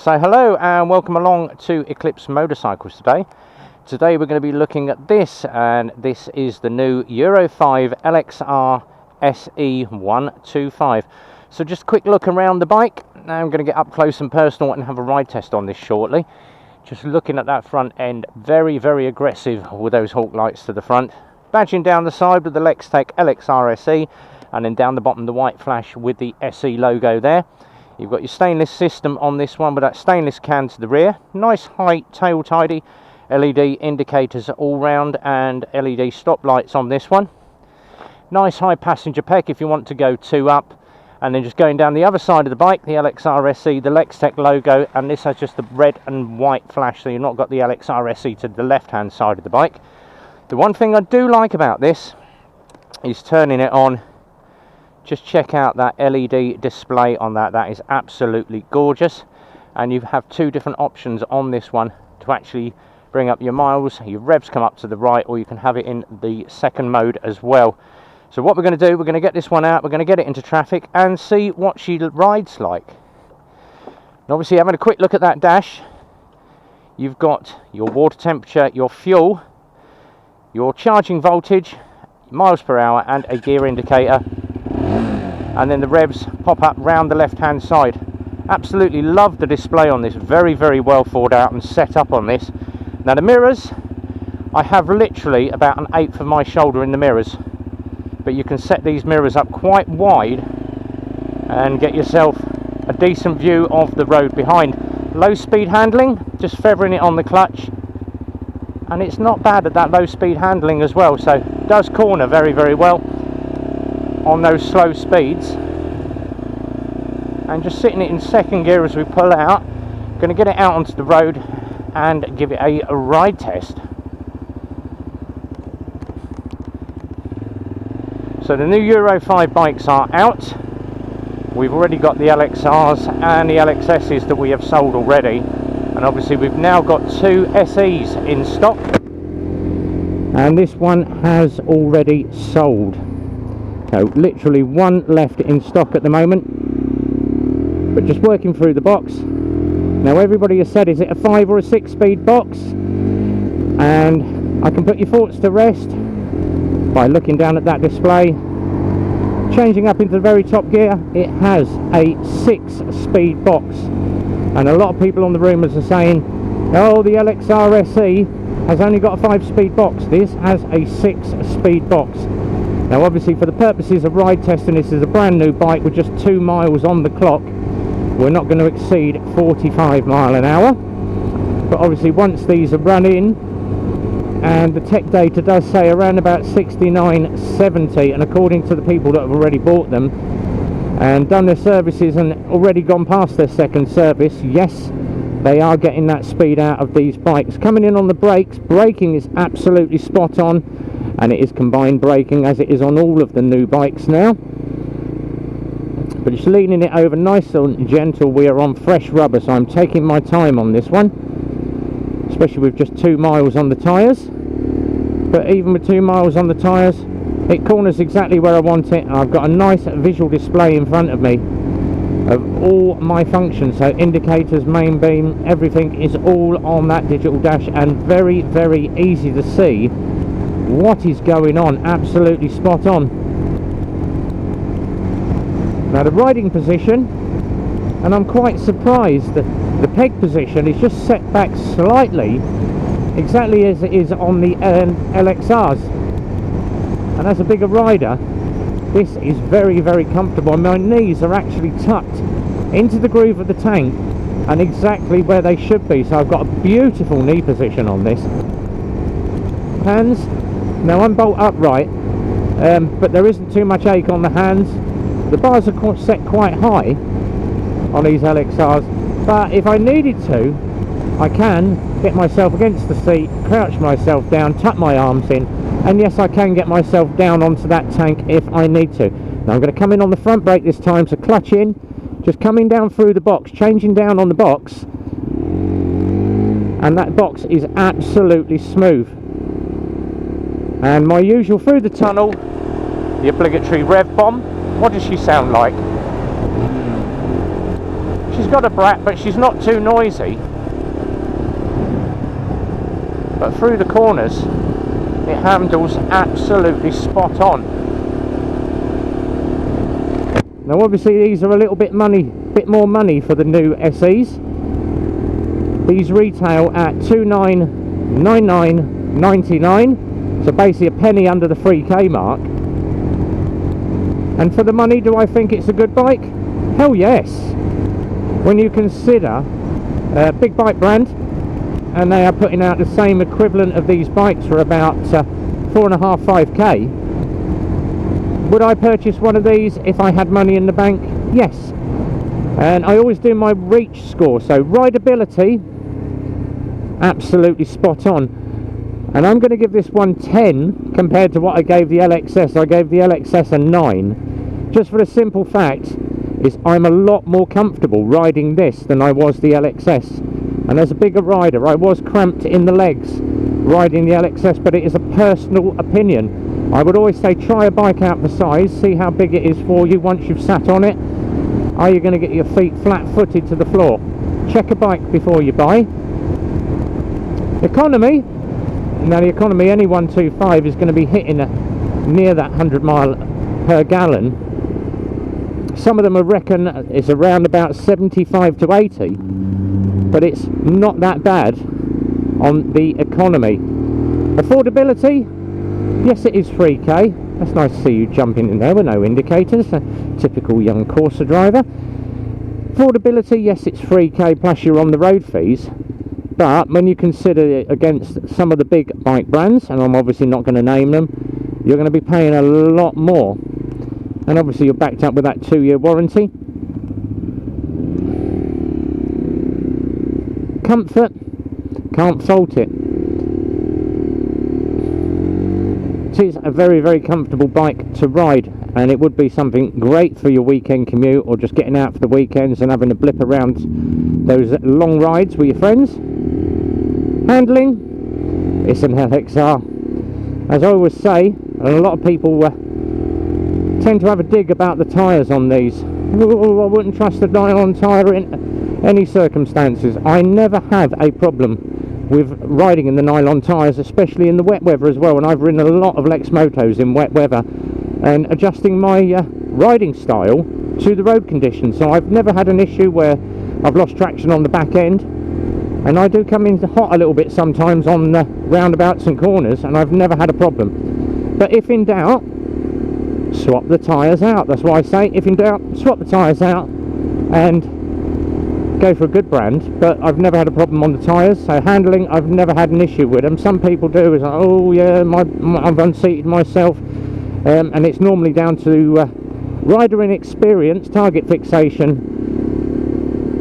So hello and welcome along to Eclipse Motorcycles today. Today we're going to be looking at this, and this is the new Euro 5 LXR SE125. So just a quick look around the bike. Now I'm going to get up close and personal and have a ride test on this shortly. Just looking at that front end, very aggressive with those hawk lights to the front. Badging down the side with the Lextech LXR SE, and then down the bottom the white flash with the SE logo there. You've got your stainless system on this one with that stainless can to the rear. Nice high tail tidy, LED indicators all round and LED stop lights on this one. Nice high passenger peg if you want to go 2 up. And then just going down the other side of the bike, the LXR SE, the Lextech logo, and this has just the red and white flash, so you've not got the LXR SE to the left hand side of the bike. The one thing I do like about this is turning it on. Just check out that LED display on that. That is absolutely gorgeous. And you have 2 different options on this one to actually bring up your miles. Your revs come up to the right, or you can have it in the second mode as well. So what we're going to do, we're going to get this one out, we're going to get it into traffic and see what she rides like. And obviously having a quick look at that dash, you've got your water temperature, your fuel, your charging voltage, miles per hour and a gear indicator. And then the revs pop up round the left hand side. Absolutely love the display on this, very well thought out and set up on this. Now the mirrors, I have literally about 1/8 of my shoulder in the mirrors, but you can set these mirrors up quite wide and get yourself a decent view of the road behind. Low speed handling, just feathering it on the clutch, and it's not bad at that low speed handling as well, so it does corner very well on those slow speeds. And just sitting it in second gear as we pull out. Going to get it out onto the road and give it a ride test. So the new Euro 5 bikes are out. We've already got the LXRs and the LXSs that we have sold already, and obviously we've now got 2 SEs in stock, and this one has already sold. So literally 1 left in stock at the moment, but just working through the box. Now everybody has said, is it a 5 or a 6 speed box? And I can put your thoughts to rest by looking down at that display. Changing up into the very top gear, it has a 6 speed box, and a lot of people on the rumours are saying, oh, the LXR SE has only got a 5 speed box. This has a 6 speed box. Now obviously for the purposes of ride testing, this is a brand new bike with just 2 miles on the clock. We're not going to exceed 45 miles an hour, but obviously once these are run in, and the tech data does say around about 69, 70, and according to the people that have already bought them and done their services and already gone past their second service, yes, they are getting that speed out of these bikes. Coming in on the brakes, braking is absolutely spot on, and it is combined braking as it is on all of the new bikes now. But it's leaning it over nice and gentle. We are on fresh rubber, so I'm taking my time on this one, especially with just 2 miles on the tyres. But even with 2 miles on the tyres, it corners exactly where I want it. I've got a nice visual display in front of me of all my functions, so indicators, main beam, everything is all on that digital dash, and very easy to see what is going on. Absolutely spot on. Now the riding position, and I'm quite surprised that the peg position is just set back slightly, exactly as it is on the LXRs, and as a bigger rider this is very comfortable. My knees are actually tucked into the groove of the tank and exactly where they should be, so I've got a beautiful knee position on this. Hands, now I'm bolt upright, but there isn't too much ache on the hands. The bars are set quite high on these LXRs, but if I needed to, I can get myself against the seat, crouch myself down, tuck my arms in, and yes, I can get myself down onto that tank if I need to. Now I'm going to come in on the front brake this time, so clutch in, just coming down through the box, changing down on the box, and that box is absolutely smooth. And my usual through the tunnel, the obligatory rev bomb. What does she sound like? She's got a brat, but she's not too noisy. But through the corners, it handles absolutely spot on. Now obviously these are a little bit more money for the new SEs. These retail at $2,999.99, so basically a penny under the 3K mark. And for the money, do I think it's a good bike? Hell yes. When you consider a big bike brand, and they are putting out the same equivalent of these bikes for about 4.5, 5K. Would I purchase one of these if I had money in the bank? Yes. And I always do my reach score, so rideability, absolutely spot on. And I'm going to give this one 10 compared to what I gave the LXS. I gave the LXS a 9, just for the simple fact is I'm a lot more comfortable riding this than I was the LXS. And as a bigger rider, I was cramped in the legs riding the LXS, but it is a personal opinion. I would always say try a bike out for size, see how big it is for you once you've sat on it. Are you going to get your feet flat-footed to the floor? Check a bike before you buy. Economy. Now the economy, any 125 is going to be hitting near that 100 mile per gallon. Some of them I reckon it's around about 75 to 80, but it's not that bad on the economy. Affordability, yes it is 3K. That's nice to see you jumping in there with no indicators, a typical young Corsa driver. Affordability, yes it's 3K plus you're on the road fees. But when you consider it against some of the big bike brands, and I'm obviously not going to name them, you're going to be paying a lot more. And obviously you're backed up with that 2-year warranty. Comfort, can't fault it. It is a very, very comfortable bike to ride, and it would be something great for your weekend commute, or just getting out for the weekends and having a blip around those long rides with your friends. Handling, it's an LXR. As I always say, and a lot of people tend to have a dig about the tyres on these. Oh, I wouldn't trust a nylon tyre in any circumstances. I never have a problem with riding in the nylon tyres, especially in the wet weather as well, and I've ridden a lot of Lexmotos in wet weather and adjusting my riding style to the road conditions. So I've never had an issue where I've lost traction on the back end. And I do come in hot a little bit sometimes on roundabouts and corners, and I've never had a problem. But if in doubt, swap the tyres out. That's why I say, if in doubt, swap the tyres out and go for a good brand. But I've never had a problem on the tyres. So handling, I've never had an issue with them. Some people do, is like, oh yeah, I've unseated myself. And it's normally down to rider inexperience, target fixation,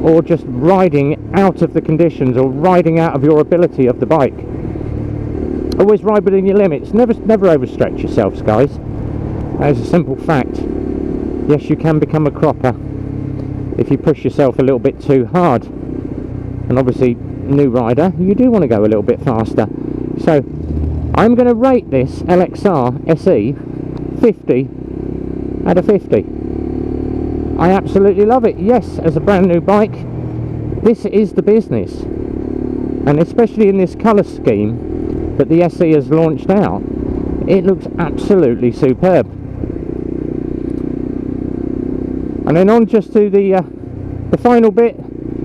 or just riding out of the conditions, or riding out of your ability of the bike. Always ride within your limits. Never overstretch yourselves, guys. That is a simple fact. Yes, you can become a cropper if you push yourself a little bit too hard. And obviously, new rider, you do want to go a little bit faster. So, I'm going to rate this LXR SE 50 out of 50. I absolutely love it. Yes, as a brand new bike, this is the business, and especially in this colour scheme that the SE has launched out, it looks absolutely superb. And then on just to the final bit,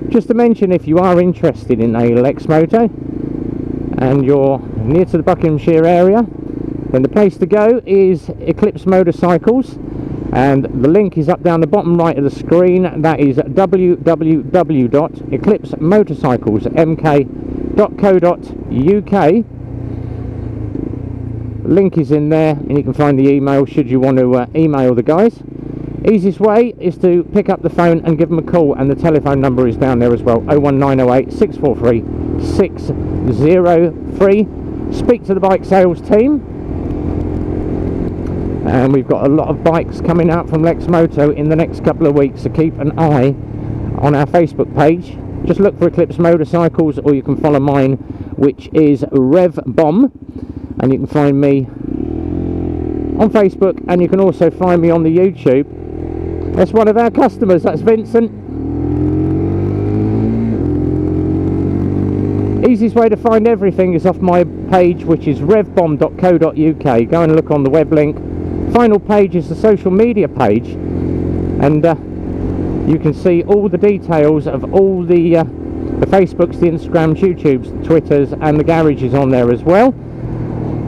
just to mention, if you are interested in a Lexmoto and you're near to the Buckinghamshire area, then the place to go is Eclipse Motorcycles. And the link is up down the bottom right of the screen. That is www.eclipsemotorcyclesmk.co.uk. Link is in there, and you can find the email should you want to email the guys. Easiest way is to pick up the phone and give them a call, and the telephone number is down there as well, 01908 643 603. Speak to the bike sales team. And we've got a lot of bikes coming out from Lexmoto in the next couple of weeks, so keep an eye on our Facebook page. Just look for Eclipse Motorcycles, or you can follow mine, which is Rev Bomb, and you can find me on Facebook, and you can also find me on the YouTube. That's one of our customers, that's Vincent. easiest way to find everything is off my page, which is revbomb.co.uk. Go and look on the web link. Final page is the social media page, and you can see all the details of all the Facebooks, the Instagrams, YouTubes, the Twitters, and the garages on there as well.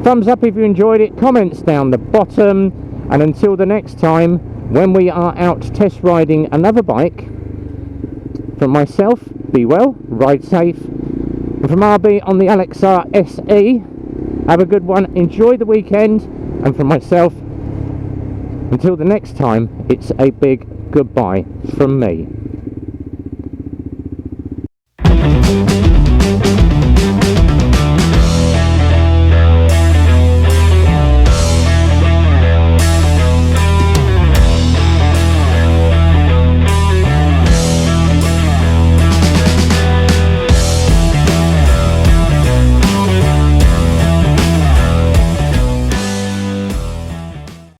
Thumbs up if you enjoyed it, comments down the bottom, and until the next time when we are out test riding another bike, from myself, be well, ride safe, and from RB on the LXR SE, have a good one, enjoy the weekend, and from myself, until the next time, it's a big goodbye from me.